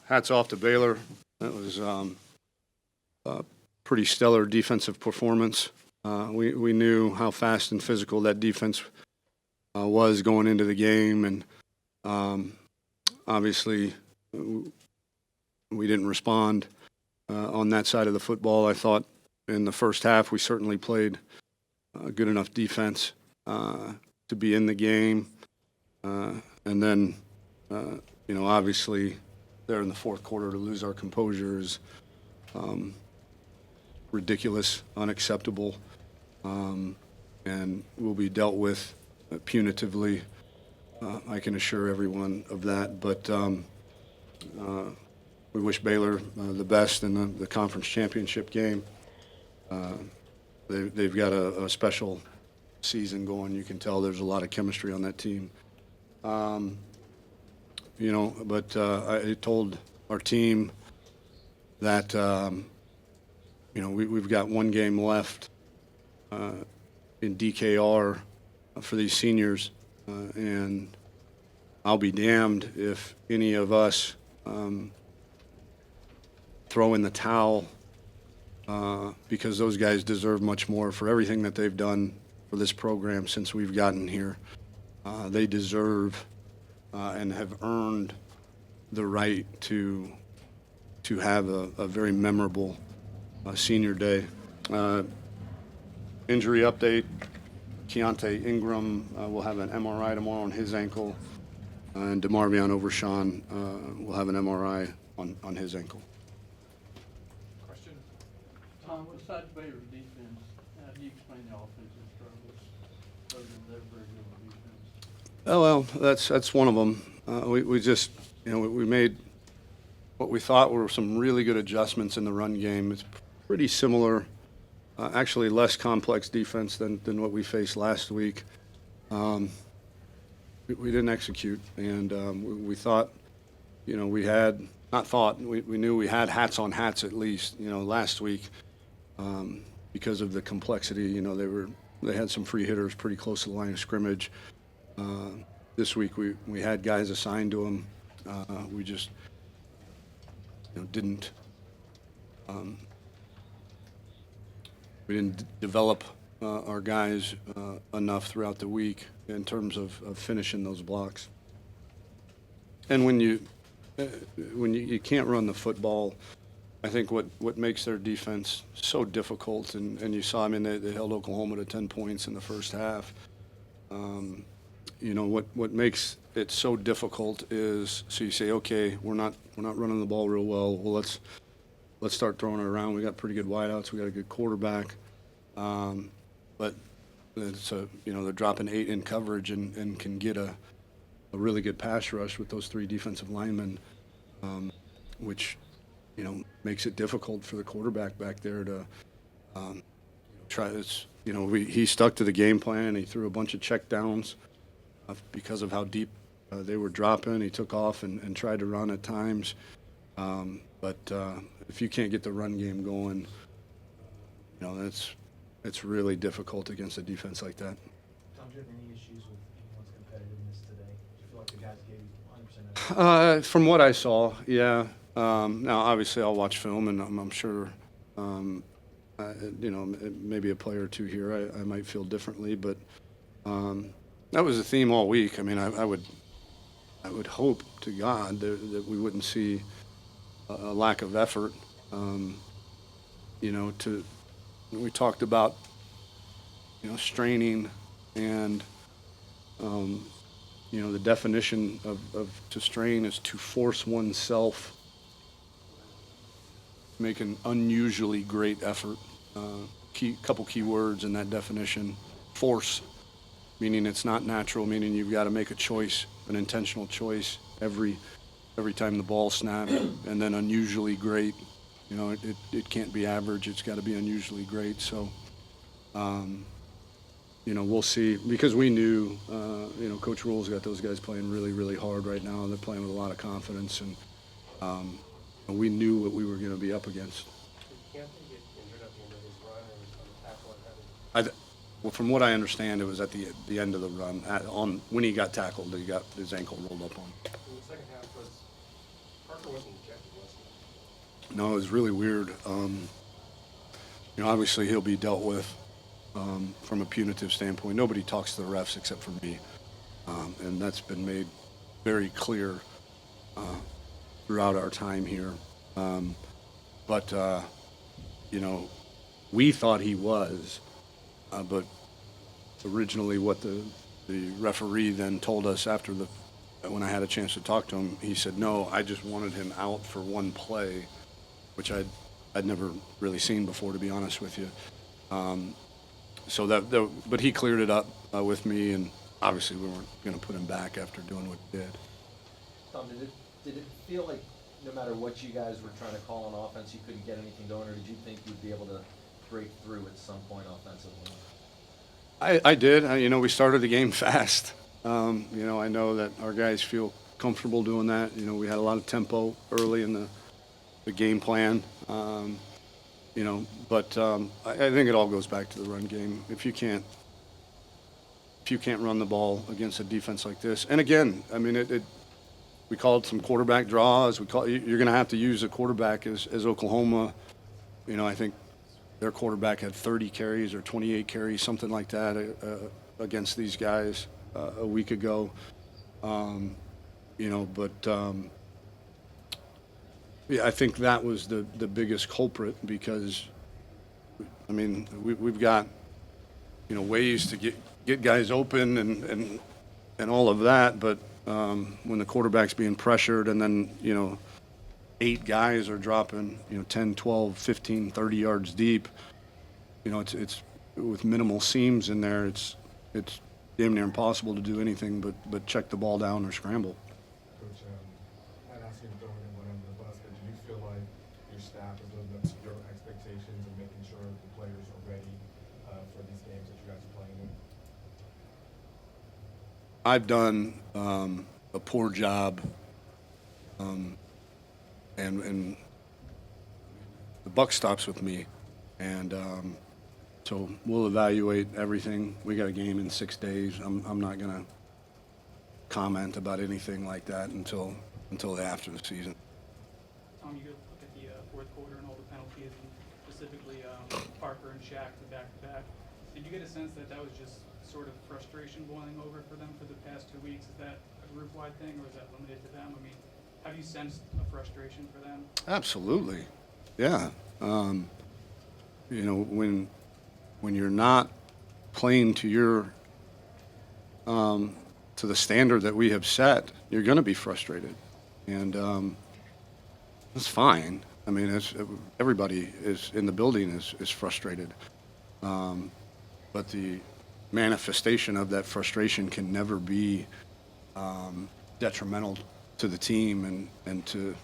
Hats off to Baylor. That was a pretty stellar defensive performance. We knew how fast and physical that defense was going into the game, and obviously we didn't respond on that side of the football. I thought in the first half we certainly played good enough defense to be in the game, and then obviously there in the fourth quarter to lose our composure is ridiculous, unacceptable, and will be dealt with punitively. I can assure everyone of that. But we wish Baylor the best in the conference championship game. They've got a special season going. You can tell there's a lot of chemistry on that team. But I told our team that we've got one game left in DKR for these seniors, and I'll be damned if any of us throw in the towel because those guys deserve much more for everything that they've done for this program since we've gotten here. They deserve and have earned the right to have a very memorable senior day. Injury update: Keontae Ingram will have an MRI tomorrow on his ankle, and DeMarvion Overshawn will have an MRI on his ankle. Question? Tom, besides Baylor's defense, how do you explain the offensive struggles? Other than they're very good on defense. Oh, well, that's one of them. We just, we made what we thought were some really good adjustments in the run game. It's pretty similar, actually less complex defense than what we faced last week. We didn't execute, and we thought, we had, not thought, we knew we had hats on hats at least, last week because of the complexity. They had some free hitters pretty close to the line of scrimmage. This week we had guys assigned to them. We just didn't develop our guys enough throughout the week in terms of finishing those blocks. And when you can't run the football, I think what makes their defense so difficult, and you saw, they held Oklahoma to 10 points in the first half. What makes it so difficult is, so you say, okay, we're not running the ball real well. Well, let's start throwing it around. We got pretty good wideouts. We got a good quarterback, but it's they're dropping 8 in coverage and can get a really good pass rush with those 3 defensive linemen, which makes it difficult for the quarterback back there to try this. He stuck to the game plan. He threw a bunch of check downs because of how deep they were dropping. He took off and tried to run at times. But if you can't get the run game going, it's really difficult against a defense like that. Tom, do you have any issues with anyone's competitiveness today? Do you feel like the guys gave you 100% effort? From what I saw, yeah. Now, obviously, I'll watch film, and I'm sure, maybe a player or two here I might feel differently, but that was the theme all week. I would hope to God that we wouldn't see a lack of effort. We talked about straining, and the definition of to strain is to force oneself, make an unusually great effort. Couple key words in that definition: force, meaning it's not natural, meaning you've got to make a choice, an intentional choice every time the ball snapped, and then unusually great. It can't be average. It's got to be unusually great. So, we'll see, because we knew, Coach Rule's got those guys playing really, really hard right now. They're playing with a lot of confidence, and we knew what we were going to be up against. Did Keontae get injured at the end of his run, or was on the tackle and having? Well, from what I understand, it was at the end of the run. When he got tackled, he got his ankle rolled up on. In the second half, was Parker wasn't ejected, was he? No, it was really weird. Obviously he'll be dealt with from a punitive standpoint. Nobody talks to the refs except for me, and that's been made very clear throughout our time here. But we thought he was, but originally what the referee then told us after when I had a chance to talk to him, he said, no, I just wanted him out for one play, which I'd never really seen before, to be honest with you. But he cleared it up with me, and obviously we weren't going to put him back after doing what he did. Tom, did it feel like no matter what you guys were trying to call on offense, you couldn't get anything going, or did you think you'd be able to break through at some point offensively? I did. We started the game fast. I know that our guys feel comfortable doing that. We had a lot of tempo early in the game plan. But I think it all goes back to the run game. If you can't run the ball against a defense like this, and again, we called some quarterback draws. You're going to have to use a quarterback as Oklahoma. I think their quarterback had 30 carries or 28 carries, something like that, against these guys a week ago. Yeah, I think that was the biggest culprit because, we've got, ways to get guys open and all of that, but when the quarterback's being pressured and then, 8 guys are dropping, 10, 12, 15, 30 yards deep, it's with minimal seams in there, it's damn near impossible to do anything but check the ball down or scramble. Coach, not asking you to throw anyone under the bus, but do you feel like your staff is living up to your expectations and making sure the players are ready for these games that you guys are playing in? I've done a poor job, and the buck stops with me, and so we'll evaluate everything. We got a game in 6 days. I'm not going to comment about anything like that until after the season. Tom, you look at the fourth quarter and all the penalties, and specifically Parker and Shaq, the back-to-back. Did you get a sense that was just sort of frustration boiling over for them for the past 2 weeks? Is that a group-wide thing, or is that limited to them? Have you sensed a frustration for them? Absolutely, yeah. When you're not playing to your to the standard that we have set, you're going to be frustrated, and that's fine. Everybody is in the building is frustrated, but the manifestation of that frustration can never be detrimental to the team, and to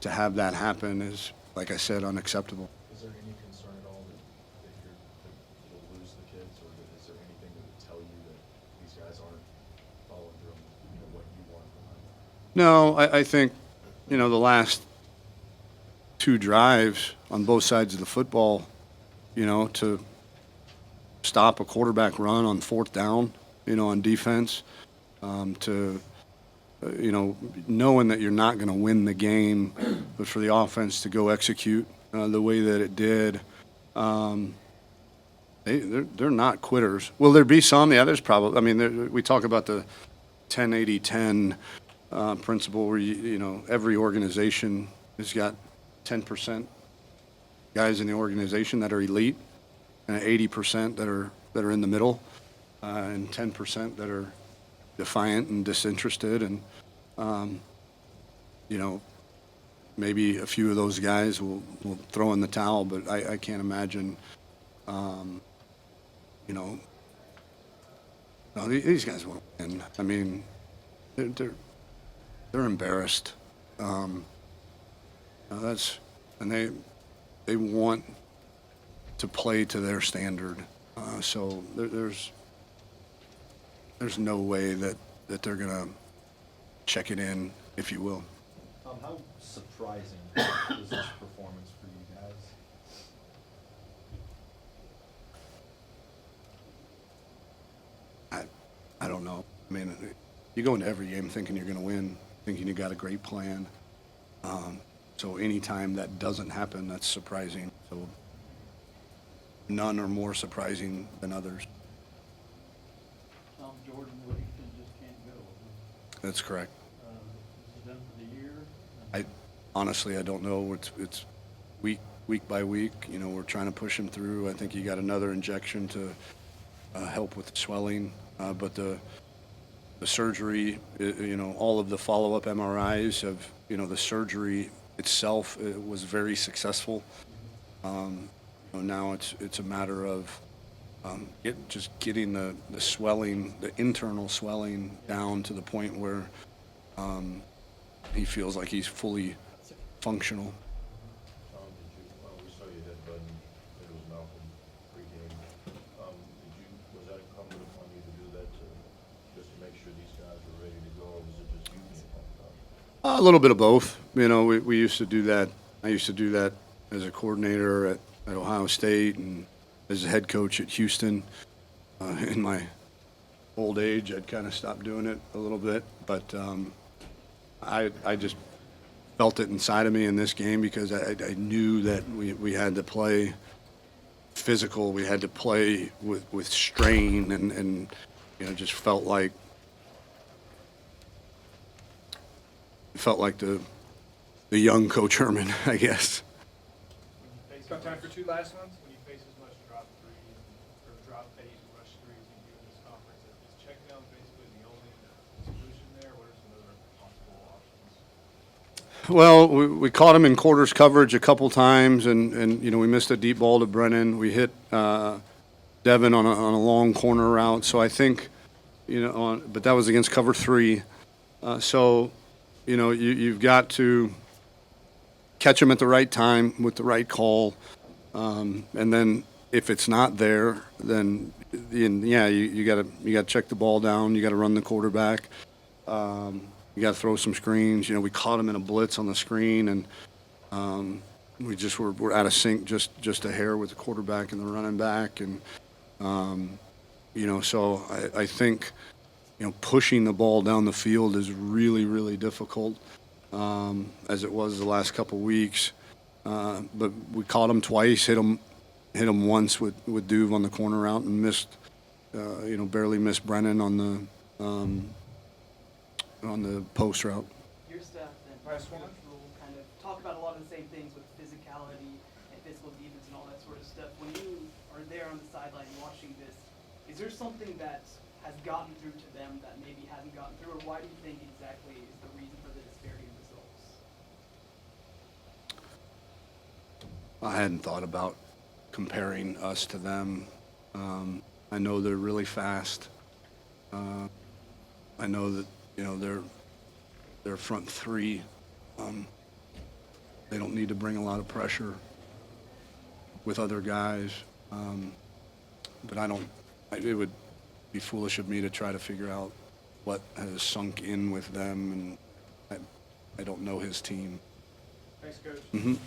have that happen is, like I said, unacceptable. Is there any concern at all that you'll lose the kids, or is there anything that would tell you that these guys aren't following through on what you want from them? No, I think, the last 2 drives on both sides of the football, to stop a quarterback run on 4th down, on defense, to, knowing that you're not going to win the game, but for the offense to go execute the way that it did, they're not quitters. Will there be some? Yeah, there's probably. We talk about the 10-80-10 principle, where every organization has got 10% guys in the organization that are elite, and 80% that are in the middle, and 10% that are defiant and disinterested, and maybe a few of those guys will throw in the towel, but I can't imagine. No, these guys won't win. They're embarrassed. They want to play to their standard. So there's no way that they're gonna check it in, if you will. How surprising was this performance for you guys? I don't know. You go into every game thinking you're going to win, thinking you got a great plan. So anytime that doesn't happen, that's surprising. So none are more surprising than others. Tom Jordan Whittington just can't go. That's correct. This is done for the year. I honestly, I don't know. It's week by week. You know, we're trying to push him through. I think he got another injection to help with the swelling, but the surgery, you know, all of the follow-up MRIs of, you know, the surgery itself, it was very successful. You know, now it's a matter of just getting the swelling, the internal swelling down to the point where he feels like he's fully functional. Tom, we saw you hit Button, it was Malcolm pregame. Was that incumbent upon you to do that just to make sure these guys were ready to go, or was it just you being pumped up? A little bit of both. You know, we used to do that. I used to do that as a coordinator at Ohio State and as a head coach at Houston. In my old age, I'd kind of stopped doing it a little bit, but I just felt it inside of me in this game because I knew that we had to play physical. We had to play with strain and you know, just felt like the young Coach Herman, I guess. Got time for two last ones? When you face as much drop three or drop eight and rush threes as you do in this conference, is check down basically the only solution there? What are some other possible options? Well, we caught him in quarters coverage a couple times, and you know, we missed a deep ball to Brennan. We hit Devin on a long corner route. So I think, you know, but that was against cover three. So, you know, you've got to catch him at the right time with the right call, and then if it's not there, then yeah, you gotta check the ball down. You gotta run the quarterback. You gotta throw some screens. You know, we caught him in a blitz on the screen, and we just we're out of sync just a hair with the quarterback and the running back, and you know, so I think, you know, pushing the ball down the field is really, really difficult, as it was the last couple weeks. But we caught him twice, hit him once with Duve on the corner route, and missed, you know, barely missed Brennan on the post route. Your staff and Last one. will kind of talk about a lot of the same things with physicality and physical defense and all that sort of stuff. When you are there on the sideline watching this, is there something that has gotten through to them that maybe hasn't gotten through, or why do you think exactly is the reason for the disparity in results? I hadn't thought about comparing us to them. I know they're really fast. I know that, you know, their front three, they don't need to bring a lot of pressure with other guys. But it would be foolish of me to try to figure out what has sunk in with them, and I don't know his team. Thanks, Coach. Mhm.